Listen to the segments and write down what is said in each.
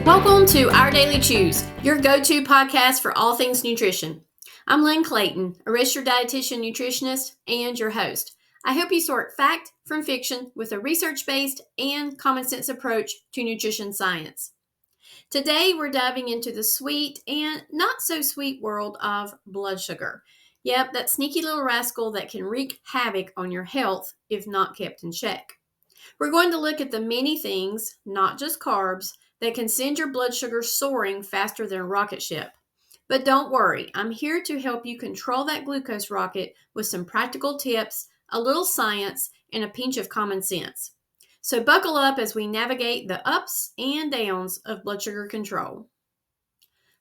Welcome to Our Daily Chews, your go-to podcast for all things nutrition. I'm Lynn Clayton, a registered dietitian nutritionist and your host. I help you sort fact from fiction with a research-based and common sense approach to nutrition science. Today, we're diving into the sweet and not so sweet world of blood sugar. Yep, that sneaky little rascal that can wreak havoc on your health if not kept in check. We're going to look at the many things, not just carbs, that can send your blood sugar soaring faster than a rocket ship. But don't worry, I'm here to help you control that glucose rocket with some practical tips, a little science, and a pinch of common sense. So buckle up as we navigate the ups and downs of blood sugar control.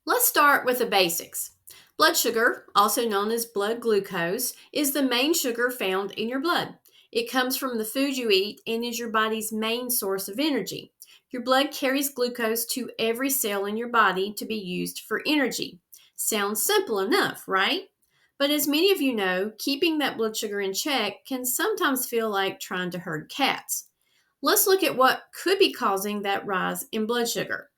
Let's start with the basics. Blood sugar, also known as blood glucose, is the main sugar found in your blood. It comes from the food you eat and is your body's main source of energy. Your blood carries glucose to every cell in your body to be used for energy. Sounds simple enough, right? But as many of you know, keeping that blood sugar in check can sometimes feel like trying to herd cats. Let's look at what could be causing that rise in blood sugar.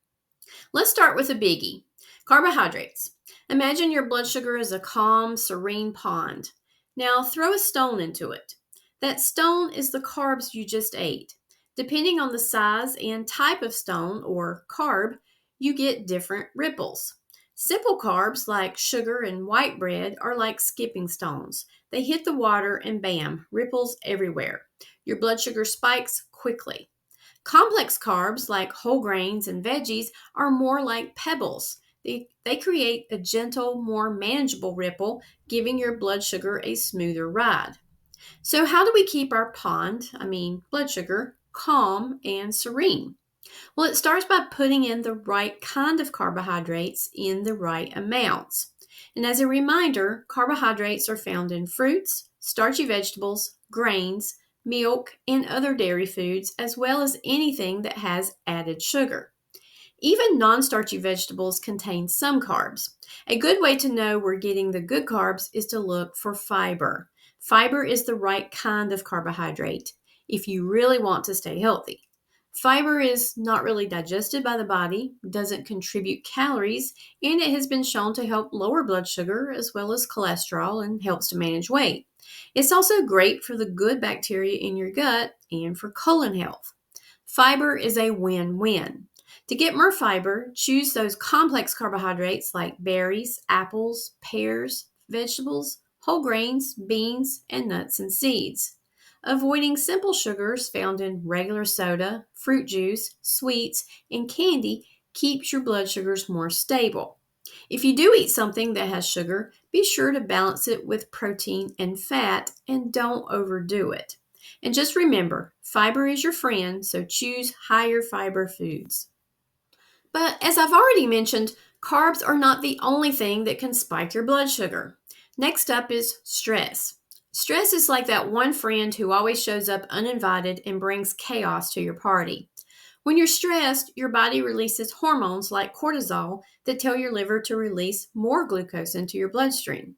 Let's start with a biggie. Carbohydrates. Imagine your blood sugar as a calm, serene pond. Now throw a stone into it. That stone is the carbs you just ate. Depending on the size and type of stone or carb, you get different ripples. Simple carbs like sugar and white bread are like skipping stones. They hit the water and bam, ripples everywhere. Your blood sugar spikes quickly. Complex carbs like whole grains and veggies are more like pebbles. They create a gentle, more manageable ripple, giving your blood sugar a smoother ride. So how do we keep our blood sugar, calm and serene? Well, it starts by putting in the right kind of carbohydrates in the right amounts. And as a reminder, carbohydrates are found in fruits, starchy vegetables, grains, milk, and other dairy foods, as well as anything that has added sugar. Even non-starchy vegetables contain some carbs. A good way to know we're getting the good carbs is to look for fiber. Fiber is the right kind of carbohydrate if you really want to stay healthy. Fiber is not really digested by the body, doesn't contribute calories, and it has been shown to help lower blood sugar as well as cholesterol and helps to manage weight. It's also great for the good bacteria in your gut and for colon health. Fiber is a win-win. To get more fiber, choose those complex carbohydrates like berries, apples, pears, vegetables, whole grains, beans, and nuts and seeds. Avoiding simple sugars found in regular soda, fruit juice, sweets, and candy keeps your blood sugars more stable. If you do eat something that has sugar, be sure to balance it with protein and fat and don't overdo it. And just remember, fiber is your friend, so choose higher fiber foods. But as I've already mentioned, carbs are not the only thing that can spike your blood sugar. Next up is stress. Stress is like that one friend who always shows up uninvited and brings chaos to your party. When you're stressed, your body releases hormones like cortisol that tell your liver to release more glucose into your bloodstream.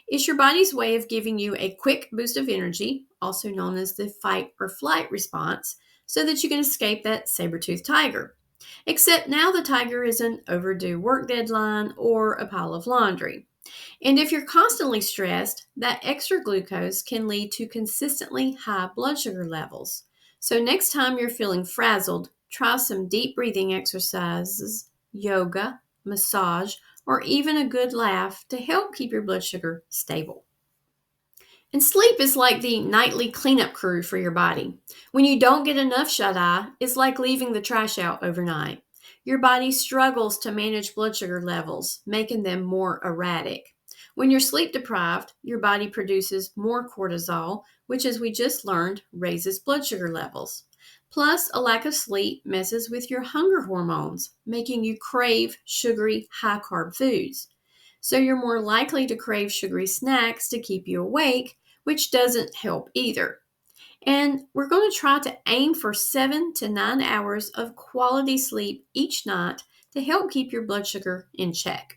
It's your body's way of giving you a quick boost of energy, also known as the fight or flight response, so that you can escape that saber-toothed tiger. Except now the tiger is an overdue work deadline or a pile of laundry. And if you're constantly stressed, that extra glucose can lead to consistently high blood sugar levels. So next time you're feeling frazzled, try some deep breathing exercises, yoga, massage, or even a good laugh to help keep your blood sugar stable. And sleep is like the nightly cleanup crew for your body. When you don't get enough shut-eye, it's like leaving the trash out overnight. Your body struggles to manage blood sugar levels, making them more erratic. When you're sleep deprived, your body produces more cortisol, which, as we just learned, raises blood sugar levels. Plus, a lack of sleep messes with your hunger hormones, making you crave sugary, high-carb foods. So you're more likely to crave sugary snacks to keep you awake, which doesn't help either. And we're going to try to aim for 7 to 9 hours of quality sleep each night to help keep your blood sugar in check.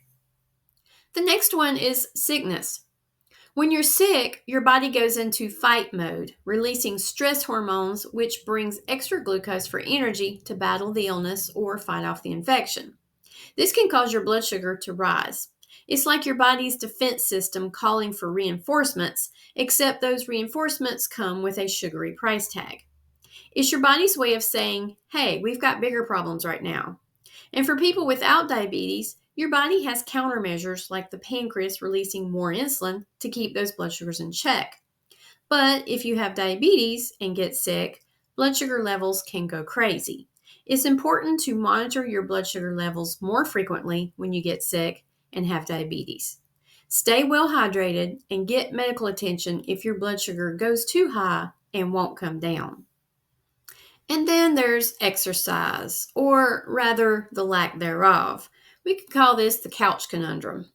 The next one is sickness. When you're sick, your body goes into fight mode, releasing stress hormones, which brings extra glucose for energy to battle the illness or fight off the infection. This can cause your blood sugar to rise. It's like your body's defense system calling for reinforcements, except those reinforcements come with a sugary price tag. It's your body's way of saying, hey, we've got bigger problems right now. And for people without diabetes, your body has countermeasures like the pancreas releasing more insulin to keep those blood sugars in check. But if you have diabetes and get sick, blood sugar levels can go crazy. It's important to monitor your blood sugar levels more frequently when you get sick and have diabetes. Stay well hydrated and get medical attention if your blood sugar goes too high and won't come down. And then there's exercise, or rather, the lack thereof. We could call this the couch conundrum.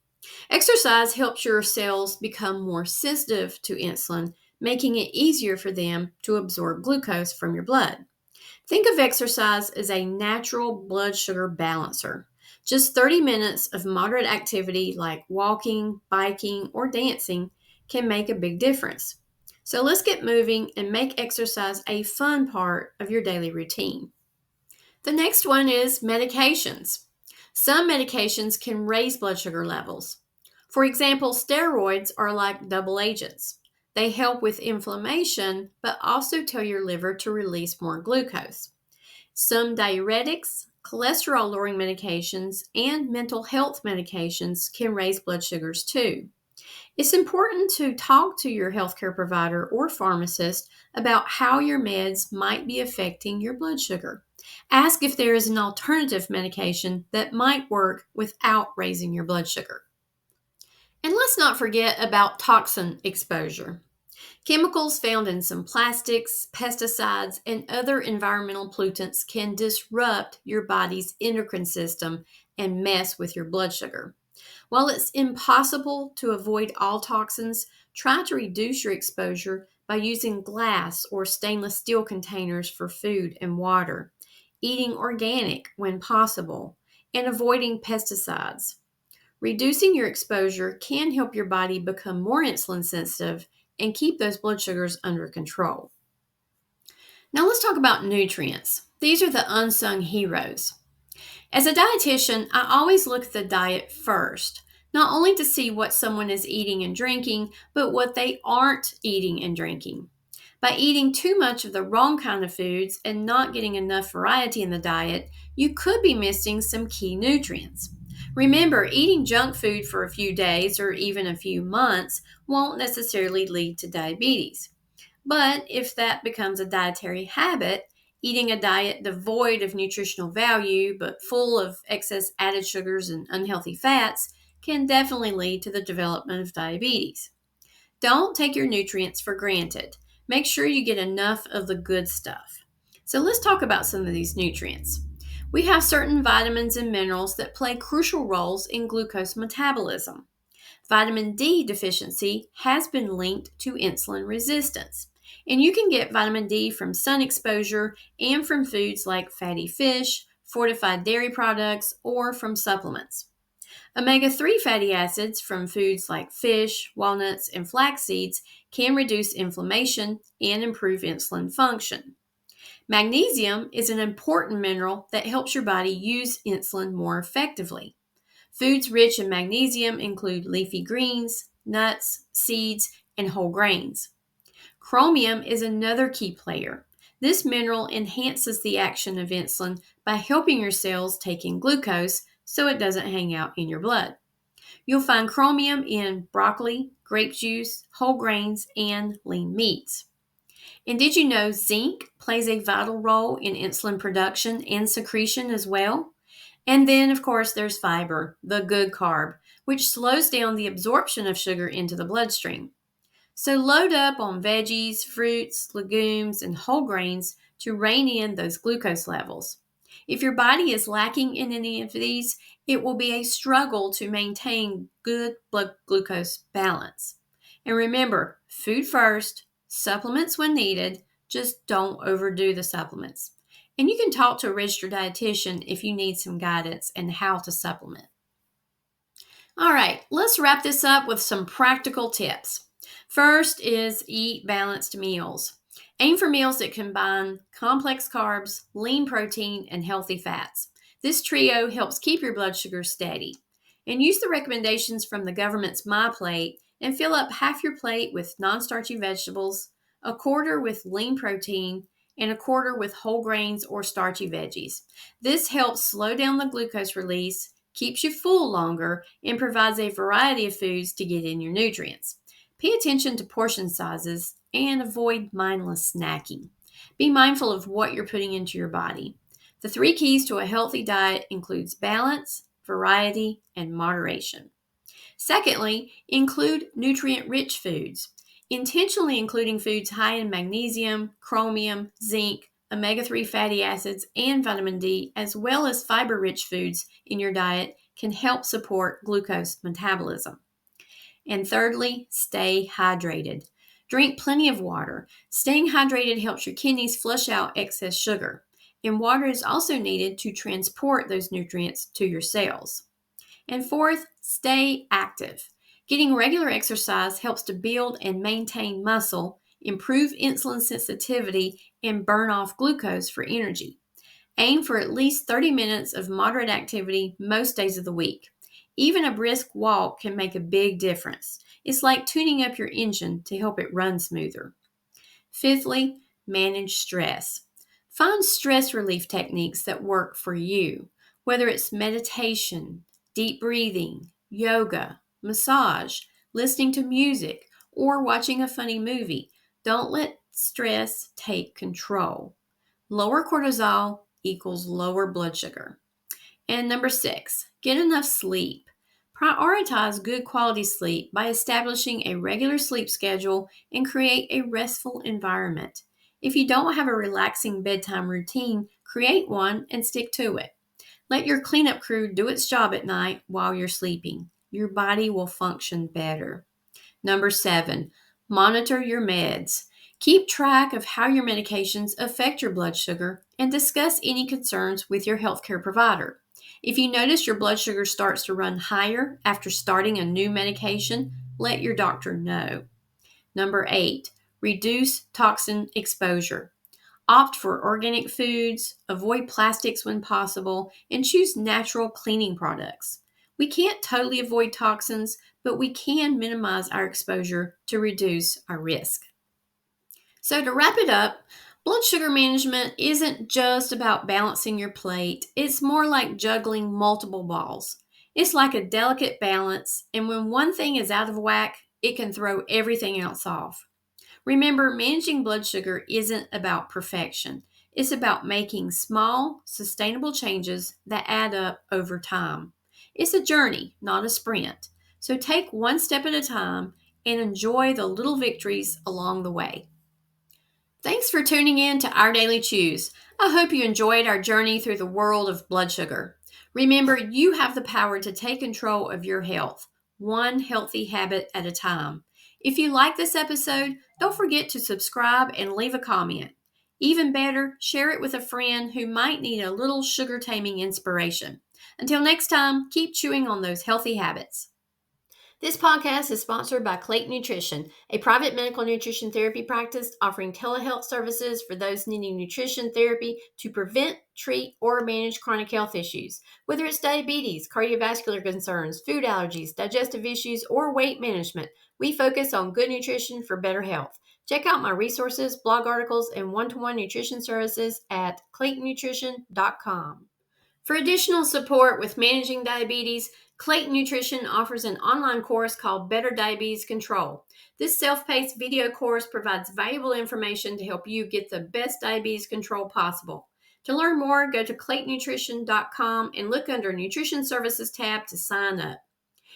Exercise helps your cells become more sensitive to insulin, making it easier for them to absorb glucose from your blood. Think of exercise as a natural blood sugar balancer. Just 30 minutes of moderate activity like walking, biking, or dancing can make a big difference. So let's get moving and make exercise a fun part of your daily routine. The next one is medications. Some medications can raise blood sugar levels. For example, steroids are like double agents. They help with inflammation, but also tell your liver to release more glucose. Some diuretics, cholesterol-lowering medications, and mental health medications can raise blood sugars too. It's important to talk to your healthcare provider or pharmacist about how your meds might be affecting your blood sugar. Ask if there is an alternative medication that might work without raising your blood sugar. And let's not forget about toxin exposure. Chemicals found in some plastics, pesticides, and other environmental pollutants can disrupt your body's endocrine system and mess with your blood sugar. While it's impossible to avoid all toxins, try to reduce your exposure by using glass or stainless steel containers for food and water, eating organic when possible, and avoiding pesticides. Reducing your exposure can help your body become more insulin sensitive and keep those blood sugars under control. Now let's talk about nutrients. These are the unsung heroes. As a dietitian, I always look at the diet first, not only to see what someone is eating and drinking, but what they aren't eating and drinking. By eating too much of the wrong kind of foods and not getting enough variety in the diet, you could be missing some key nutrients. Remember, eating junk food for a few days or even a few months won't necessarily lead to diabetes. But if that becomes a dietary habit, eating a diet devoid of nutritional value but full of excess added sugars and unhealthy fats can definitely lead to the development of diabetes. Don't take your nutrients for granted. Make sure you get enough of the good stuff. So let's talk about some of these nutrients. We have certain vitamins and minerals that play crucial roles in glucose metabolism. Vitamin D deficiency has been linked to insulin resistance. And you can get vitamin D from sun exposure and from foods like fatty fish, fortified dairy products, or from supplements. Omega-3 fatty acids from foods like fish, walnuts, and flax seeds can reduce inflammation and improve insulin function. Magnesium is an important mineral that helps your body use insulin more effectively. Foods rich in magnesium include leafy greens, nuts, seeds, and whole grains. Chromium is another key player. This mineral enhances the action of insulin by helping your cells take in glucose so it doesn't hang out in your blood. You'll find chromium in broccoli, grape juice, whole grains, and lean meats. And did you know zinc plays a vital role in insulin production and secretion as well? And then, of course, there's fiber, the good carb, which slows down the absorption of sugar into the bloodstream. So load up on veggies, fruits, legumes, and whole grains to rein in those glucose levels. If your body is lacking in any of these, it will be a struggle to maintain good blood glucose balance. And remember, food first, supplements when needed, just don't overdo the supplements. And you can talk to a registered dietitian if you need some guidance on how to supplement. All right, let's wrap this up with some practical tips. First is eat balanced meals. Aim for meals that combine complex carbs, lean protein, and healthy fats. This trio helps keep your blood sugar steady. And use the recommendations from the government's My Plate and fill up half your plate with non-starchy vegetables, a quarter with lean protein, and a quarter with whole grains or starchy veggies. This helps slow down the glucose release, keeps you full longer, and provides a variety of foods to get in your nutrients. Pay attention to portion sizes and avoid mindless snacking. Be mindful of what you're putting into your body. The three keys to a healthy diet includes balance, variety, and moderation. Secondly, include nutrient-rich foods. Intentionally including foods high in magnesium, chromium, zinc, omega-3 fatty acids, and vitamin D, as well as fiber-rich foods in your diet can help support glucose metabolism. And thirdly, stay hydrated. Drink plenty of water. Staying hydrated helps your kidneys flush out excess sugar. And water is also needed to transport those nutrients to your cells. And fourth, stay active. Getting regular exercise helps to build and maintain muscle, improve insulin sensitivity, and burn off glucose for energy. Aim for at least 30 minutes of moderate activity most days of the week. Even a brisk walk can make a big difference. It's like tuning up your engine to help it run smoother. Fifthly, manage stress. Find stress relief techniques that work for you, whether it's meditation, deep breathing, yoga, massage, listening to music, or watching a funny movie. Don't let stress take control. Lower cortisol equals lower blood sugar. And number 6, get enough sleep. Prioritize good quality sleep by establishing a regular sleep schedule and create a restful environment. If you don't have a relaxing bedtime routine, create one and stick to it. Let your cleanup crew do its job at night while you're sleeping. Your body will function better. Number 7, monitor your meds. Keep track of how your medications affect your blood sugar and discuss any concerns with your healthcare provider. If you notice your blood sugar starts to run higher after starting a new medication, let your doctor know. Number 8, reduce toxin exposure. Opt for organic foods, avoid plastics when possible, and choose natural cleaning products. We can't totally avoid toxins, but we can minimize our exposure to reduce our risk. So, to wrap it up, blood sugar management isn't just about balancing your plate, it's more like juggling multiple balls. It's like a delicate balance, and when one thing is out of whack, it can throw everything else off. Remember, managing blood sugar isn't about perfection. It's about making small, sustainable changes that add up over time. It's a journey, not a sprint. So take one step at a time and enjoy the little victories along the way. Thanks for tuning in to Our Daily Chews. I hope you enjoyed our journey through the world of blood sugar. Remember, you have the power to take control of your health, one healthy habit at a time. If you like this episode, don't forget to subscribe and leave a comment. Even better, share it with a friend who might need a little sugar taming inspiration. Until next time, keep chewing on those healthy habits. This podcast is sponsored by Clayton Nutrition, a private medical nutrition therapy practice offering telehealth services for those needing nutrition therapy to prevent, treat, or manage chronic health issues. Whether it's diabetes, cardiovascular concerns, food allergies, digestive issues, or weight management, we focus on good nutrition for better health. Check out my resources, blog articles, and one-to-one nutrition services at claytonnutrition.com. For additional support with managing diabetes, Clayton Nutrition offers an online course called Better Diabetes Control. This self-paced video course provides valuable information to help you get the best diabetes control possible. To learn more, go to claytonnutrition.com and look under Nutrition Services tab to sign up.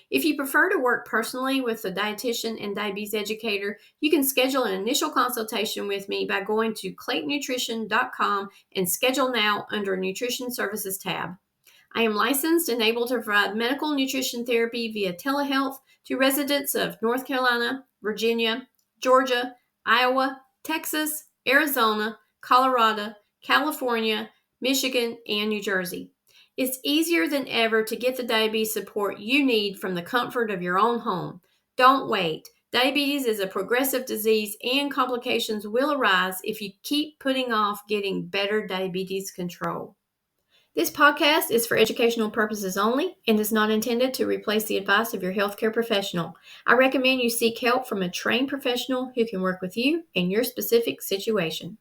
If you prefer to work personally with a dietitian and diabetes educator, you can schedule an initial consultation with me by going to claytonnutrition.com and schedule now under Nutrition Services tab. I am licensed and able to provide medical nutrition therapy via telehealth to residents of North Carolina, Virginia, Georgia, Iowa, Texas, Arizona, Colorado, California, Michigan, and New Jersey. It's easier than ever to get the diabetes support you need from the comfort of your own home. Don't wait. Diabetes is a progressive disease, and complications will arise if you keep putting off getting better diabetes control. This podcast is for educational purposes only and is not intended to replace the advice of your healthcare professional. I recommend you seek help from a trained professional who can work with you in your specific situation.